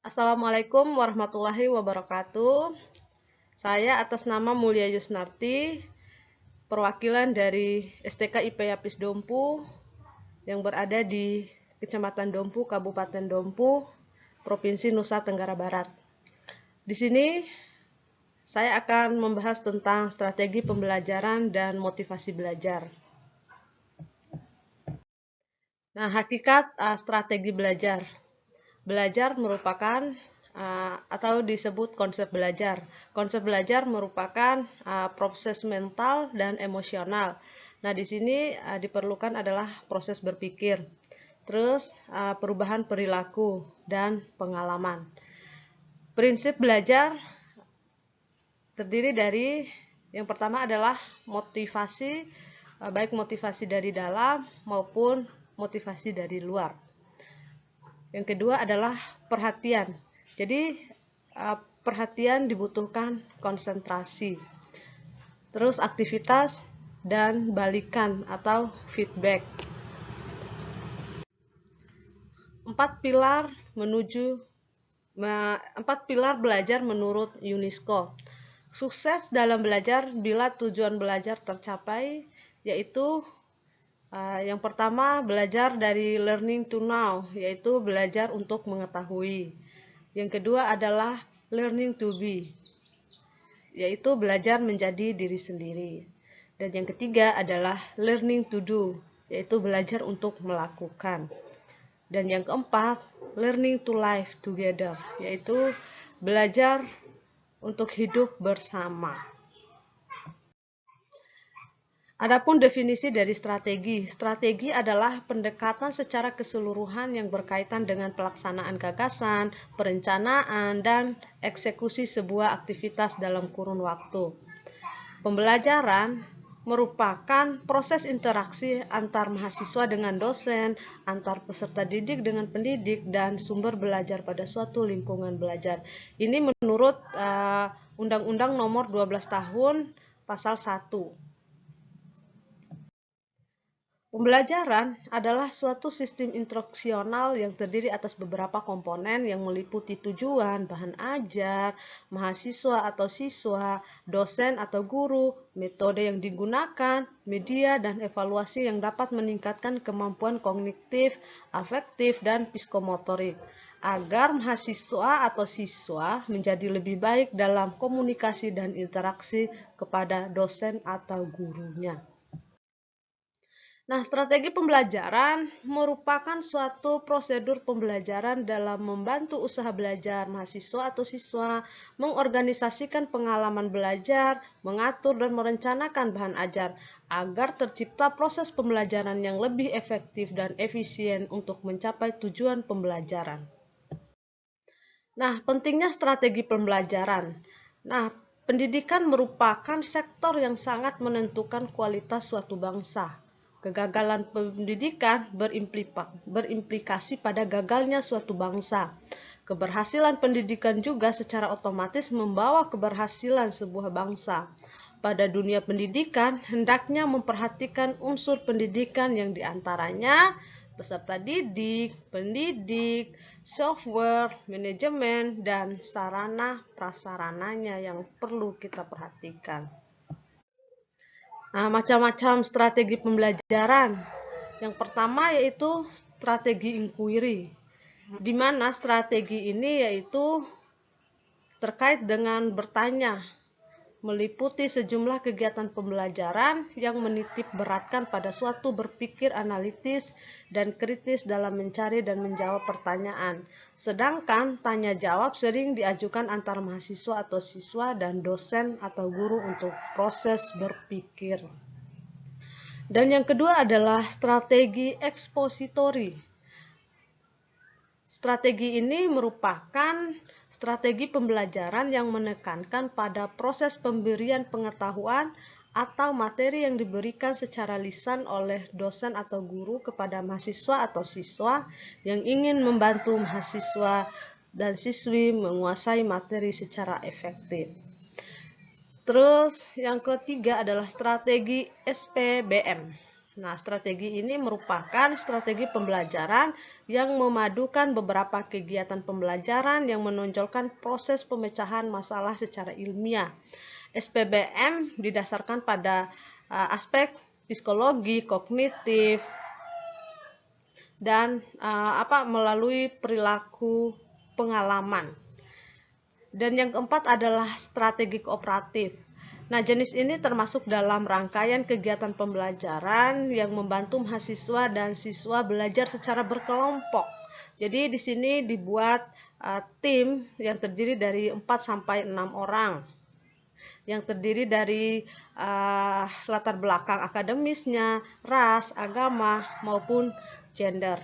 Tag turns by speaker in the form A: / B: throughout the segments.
A: Assalamualaikum warahmatullahi wabarakatuh. Saya atas nama Mulia Yusnarti, perwakilan dari STK IP Yapis Dompu yang berada di Kecamatan Dompu, Kabupaten Dompu, Provinsi Nusa Tenggara Barat. Di sini saya akan membahas tentang strategi pembelajaran dan motivasi belajar. Nah, hakikat strategi belajar. Belajar merupakan atau disebut konsep belajar. Konsep belajar merupakan proses mental dan emosional. Nah, di sini diperlukan adalah proses berpikir, terus perubahan perilaku dan pengalaman. Prinsip belajar terdiri dari yang pertama adalah motivasi, baik motivasi dari dalam maupun motivasi dari luar. Yang kedua adalah perhatian. Jadi perhatian dibutuhkan konsentrasi. Terus aktivitas dan balikan atau feedback. Empat pilar belajar menurut UNESCO. Sukses dalam belajar bila tujuan belajar tercapai, yaitu yang pertama, belajar dari learning to know, yaitu belajar untuk mengetahui. Yang kedua adalah learning to be, yaitu belajar menjadi diri sendiri. Dan yang ketiga adalah learning to do, yaitu belajar untuk melakukan. Dan yang keempat, learning to live together, yaitu belajar untuk hidup bersama. Adapun definisi dari strategi. Strategi adalah pendekatan secara keseluruhan yang berkaitan dengan pelaksanaan gagasan, perencanaan, dan eksekusi sebuah aktivitas dalam kurun waktu. Pembelajaran merupakan proses interaksi antar mahasiswa dengan dosen, antar peserta didik dengan pendidik, dan sumber belajar pada suatu lingkungan belajar. Ini menurut Undang-Undang Nomor 12 Tahun Pasal 1. Pembelajaran adalah suatu sistem instruksional yang terdiri atas beberapa komponen yang meliputi tujuan, bahan ajar, mahasiswa atau siswa, dosen atau guru, metode yang digunakan, media, dan evaluasi yang dapat meningkatkan kemampuan kognitif, afektif, dan psikomotorik agar mahasiswa atau siswa menjadi lebih baik dalam komunikasi dan interaksi kepada dosen atau gurunya. Nah, strategi pembelajaran merupakan suatu prosedur pembelajaran dalam membantu usaha belajar mahasiswa atau siswa, mengorganisasikan pengalaman belajar, mengatur dan merencanakan bahan ajar, agar tercipta proses pembelajaran yang lebih efektif dan efisien untuk mencapai tujuan pembelajaran. Nah, pentingnya strategi pembelajaran. Nah, pendidikan merupakan sektor yang sangat menentukan kualitas suatu bangsa. Kegagalan pendidikan berimplikasi pada gagalnya suatu bangsa. Keberhasilan pendidikan juga secara otomatis membawa keberhasilan sebuah bangsa. Pada dunia pendidikan, hendaknya memperhatikan unsur pendidikan yang diantaranya peserta didik, pendidik, software, manajemen, dan sarana prasarananya yang perlu kita perhatikan. Nah, macam-macam strategi pembelajaran. Yang pertama yaitu strategi inquiry, di mana strategi ini yaitu terkait dengan bertanya, meliputi sejumlah kegiatan pembelajaran yang menitik beratkan pada suatu berpikir analitis dan kritis dalam mencari dan menjawab pertanyaan. Sedangkan tanya jawab sering diajukan antar mahasiswa atau siswa dan dosen atau guru untuk proses berpikir. Dan yang kedua adalah strategi ekspositori. Strategi ini merupakan strategi pembelajaran yang menekankan pada proses pemberian pengetahuan atau materi yang diberikan secara lisan oleh dosen atau guru kepada mahasiswa atau siswa yang ingin membantu mahasiswa dan siswi menguasai materi secara efektif. Terus yang ketiga adalah strategi SPBM. Nah, strategi ini merupakan strategi pembelajaran yang memadukan beberapa kegiatan pembelajaran yang menonjolkan proses pemecahan masalah secara ilmiah. SPBM didasarkan pada aspek psikologi, kognitif, dan melalui perilaku pengalaman. Dan yang keempat adalah strategi kooperatif. Nah, jenis ini termasuk dalam rangkaian kegiatan pembelajaran yang membantu mahasiswa dan siswa belajar secara berkelompok. Jadi di sini dibuat tim yang terdiri dari 4 sampai 6 orang. Yang terdiri dari latar belakang akademisnya, ras, agama, maupun gender.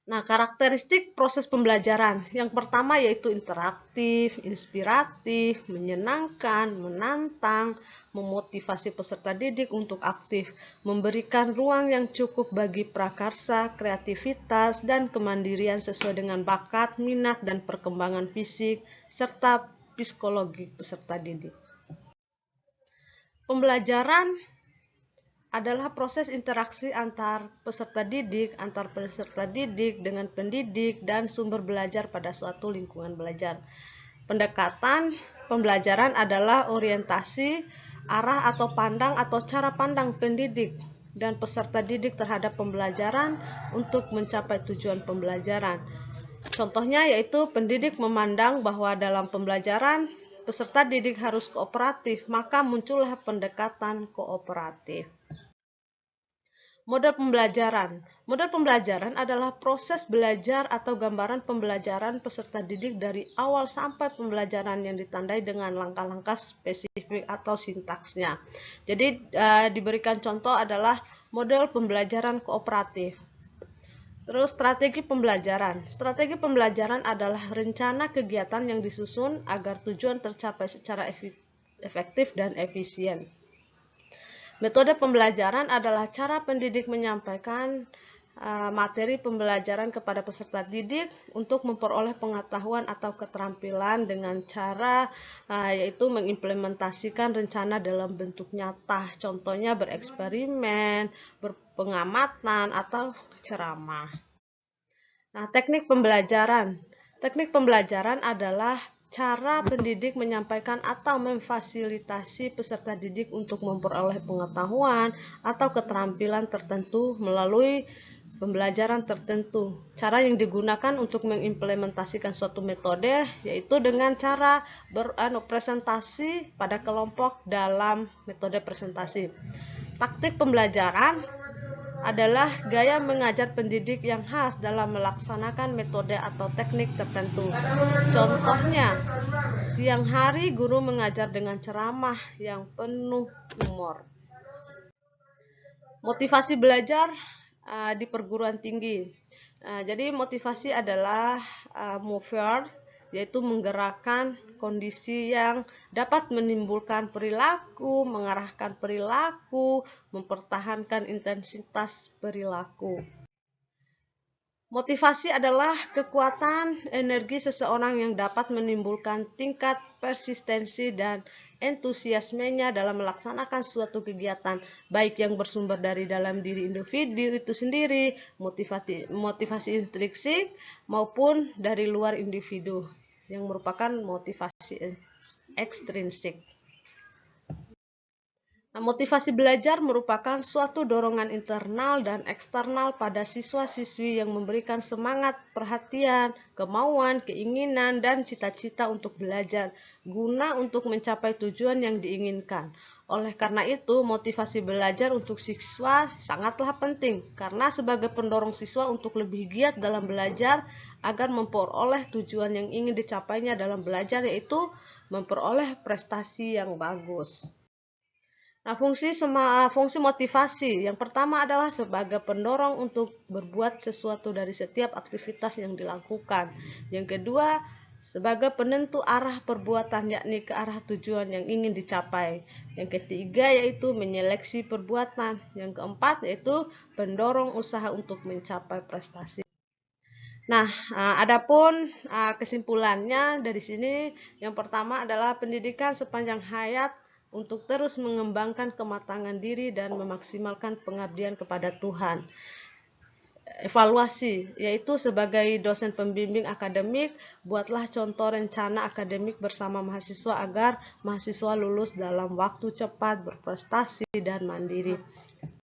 A: Nah, karakteristik proses pembelajaran yang pertama yaitu interaktif, inspiratif, menyenangkan, menantang, memotivasi peserta didik untuk aktif, memberikan ruang yang cukup bagi prakarsa, kreativitas, dan kemandirian sesuai dengan bakat, minat, dan perkembangan fisik, serta psikologi peserta didik. Pembelajaran adalah proses interaksi antar peserta didik dengan pendidik, dan sumber belajar pada suatu lingkungan belajar. Pendekatan pembelajaran adalah orientasi, arah atau pandang atau cara pandang pendidik dan peserta didik terhadap pembelajaran untuk mencapai tujuan pembelajaran. Contohnya yaitu pendidik memandang bahwa dalam pembelajaran peserta didik harus kooperatif, maka muncullah pendekatan kooperatif. Model pembelajaran. Model pembelajaran adalah proses belajar atau gambaran pembelajaran peserta didik dari awal sampai pembelajaran yang ditandai dengan langkah-langkah spesifik atau sintaksnya. Jadi diberikan contoh adalah model pembelajaran kooperatif. Terus strategi pembelajaran. Strategi pembelajaran adalah rencana kegiatan yang disusun agar tujuan tercapai secara efektif dan efisien. Metode pembelajaran adalah cara pendidik menyampaikan materi pembelajaran kepada peserta didik untuk memperoleh pengetahuan atau keterampilan dengan cara yaitu mengimplementasikan rencana dalam bentuk nyata. Contohnya bereksperimen, berpengamatan, atau ceramah. Nah, teknik pembelajaran. Teknik pembelajaran adalah cara pendidik menyampaikan atau memfasilitasi peserta didik untuk memperoleh pengetahuan atau keterampilan tertentu melalui pembelajaran tertentu. Cara yang digunakan untuk mengimplementasikan suatu metode yaitu dengan cara berpresentasi pada kelompok dalam metode presentasi. Taktik pembelajaran adalah gaya mengajar pendidik yang khas dalam melaksanakan metode atau teknik tertentu. Contohnya, siang hari guru mengajar dengan ceramah yang penuh humor. Motivasi belajar di perguruan tinggi. Jadi motivasi adalah mover, yaitu menggerakkan kondisi yang dapat menimbulkan perilaku, mengarahkan perilaku, mempertahankan intensitas perilaku. Motivasi adalah kekuatan energi seseorang yang dapat menimbulkan tingkat persistensi dan entusiasmenya dalam melaksanakan suatu kegiatan, baik yang bersumber dari dalam diri individu itu sendiri, motivasi intrinsik, maupun dari luar individu, yang merupakan motivasi ekstrinsik. Nah, motivasi belajar merupakan suatu dorongan internal dan eksternal pada siswa-siswi yang memberikan semangat, perhatian, kemauan, keinginan, dan cita-cita untuk belajar, guna untuk mencapai tujuan yang diinginkan. Oleh karena itu, motivasi belajar untuk siswa sangatlah penting, karena sebagai pendorong siswa untuk lebih giat dalam belajar agar memperoleh tujuan yang ingin dicapainya dalam belajar, yaitu memperoleh prestasi yang bagus. Nah, fungsi motivasi yang pertama adalah sebagai pendorong untuk berbuat sesuatu dari setiap aktivitas yang dilakukan. Yang kedua, sebagai penentu arah perbuatan, yakni ke arah tujuan yang ingin dicapai. Yang ketiga yaitu menyeleksi perbuatan. Yang keempat yaitu pendorong usaha untuk mencapai prestasi. Nah, adapun kesimpulannya dari sini, yang pertama adalah pendidikan sepanjang hayat untuk terus mengembangkan kematangan diri dan memaksimalkan pengabdian kepada Tuhan. Evaluasi, yaitu sebagai dosen pembimbing akademik, buatlah contoh rencana akademik bersama mahasiswa agar mahasiswa lulus dalam waktu cepat, berprestasi, dan mandiri.